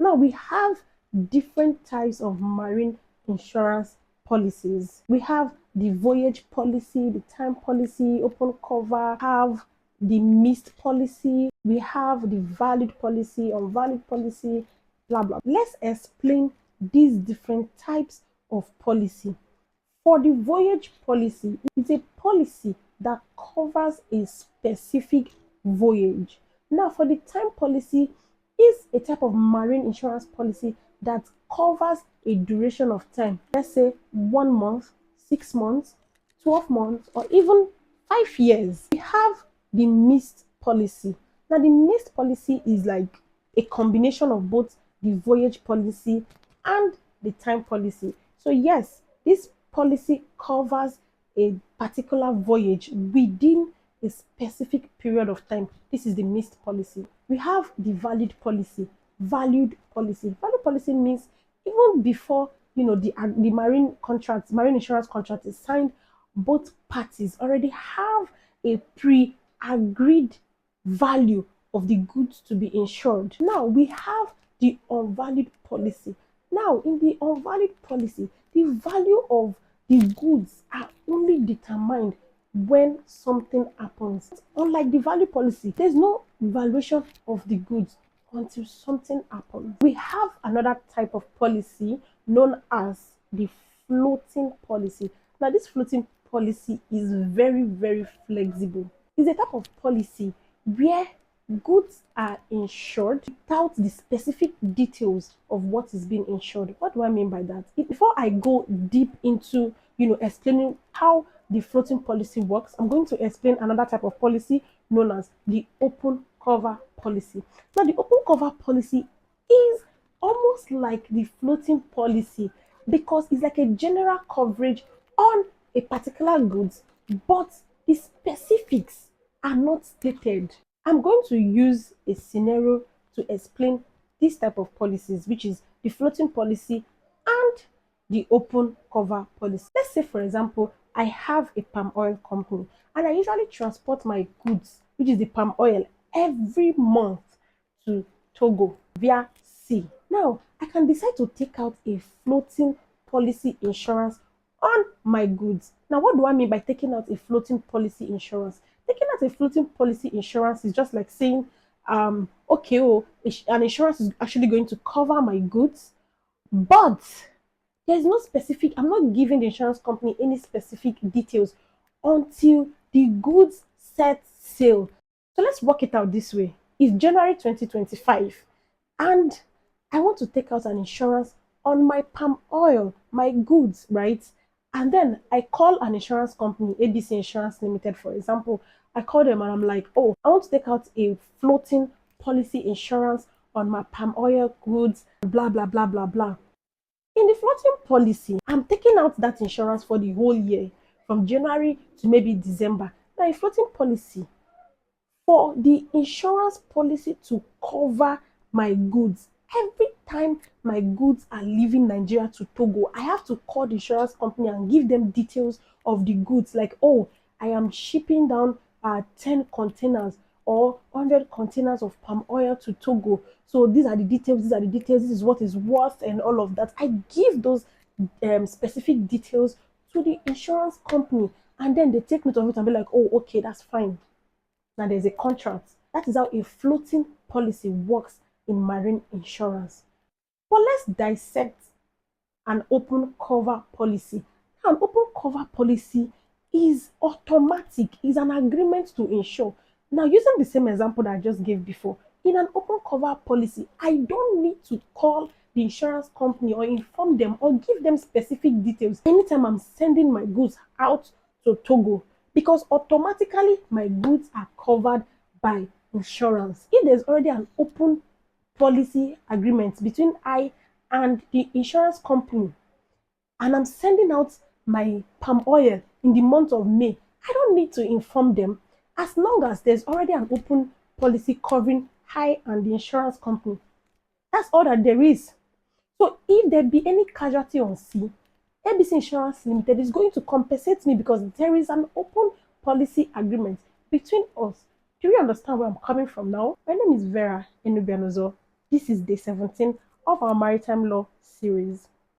Now we have different types of marine insurance policies. We have the voyage policy, the time policy, open cover, have the missed policy, we have the valid policy, unvalid policy, blah blah. Let's explain these different types of policy. For the voyage policy, it's a policy that covers a specific voyage. Now, for the time policy, is a type of marine insurance policy that covers a duration of time. Let's say 1 month, 6 months, 12 months, or even 5 years. We have the missed policy. Now, the missed policy is like a combination of both the voyage policy and the time policy. So, yes, this policy covers a particular voyage within a specific period of time. This is the missed policy. We have the valid policy. Valued policy. Valid policy means even before the marine insurance contract is signed, both parties already have a pre-agreed value of the goods to be insured. Now we have the unvalid policy. Now in the unvalid policy, the value of the goods are only determined when something happens. Unlike the value policy, there's no valuation of the goods until something happens. We have another type of policy known as the floating policy. Now, this floating policy is very, very flexible. It's a type of policy where goods are insured without the specific details of what is being insured. What do I mean by that? Before I go deep into explaining how the floating policy works, I'm going to explain another type of policy known as the open cover policy. Now, the open cover policy is almost like the floating policy because it's like a general coverage on a particular goods, but the specifics are not stated. I'm going to use a scenario to explain this type of policies, which is the floating policy and the open cover policy. Let's say, for example, I have a palm oil company and I usually transport my goods, which is the palm oil, every month to Togo via sea. Now, I can decide to take out a floating policy insurance on my goods. Now, what do I mean by taking out a floating policy insurance? Taking out a floating policy insurance is just like saying, okay, an insurance is actually going to cover my goods, but there's no specific, I'm not giving the insurance company any specific details until the goods set sail. So let's work it out this way. It's January 2025 and I want to take out an insurance on my palm oil, my goods, right? And then I call an insurance company, ABC Insurance Limited, for example. I call them and I'm like, oh, I want to take out a floating policy insurance on my palm oil goods, blah, blah, blah, blah, blah. In the floating policy, I'm taking out that insurance for the whole year, from January to maybe December. Now, a floating policy, for the insurance policy to cover my goods, every time my goods are leaving Nigeria to Togo, I have to call the insurance company and give them details of the goods, like, oh, I am shipping down 10 containers or 100 containers of palm oil to Togo. So these are the details, this is what is worth, and all of that. I give those specific details to the insurance company, and then they take note of it and be like, oh, okay, that's fine. Now there's a contract. That is how a floating policy works in marine insurance. But let's dissect an open cover policy. Now, an open cover policy is automatic, is an agreement to insure. Now, using the same example that I just gave before, in an open cover policy, I don't need to call the insurance company or inform them or give them specific details anytime I'm sending my goods out to Togo, because automatically my goods are covered by insurance. If there's already an open policy agreement between I and the insurance company, and I'm sending out my palm oil in the month of May, I don't need to inform them as long as there's already an open policy covering I and the insurance company. That's all that there is. So if there be any casualty on sea, ABC Insurance Limited is going to compensate me because there is an open policy agreement between us. Do you understand where I'm coming from now? My name is Vera Enubianozo. This is day 17 of our maritime law series.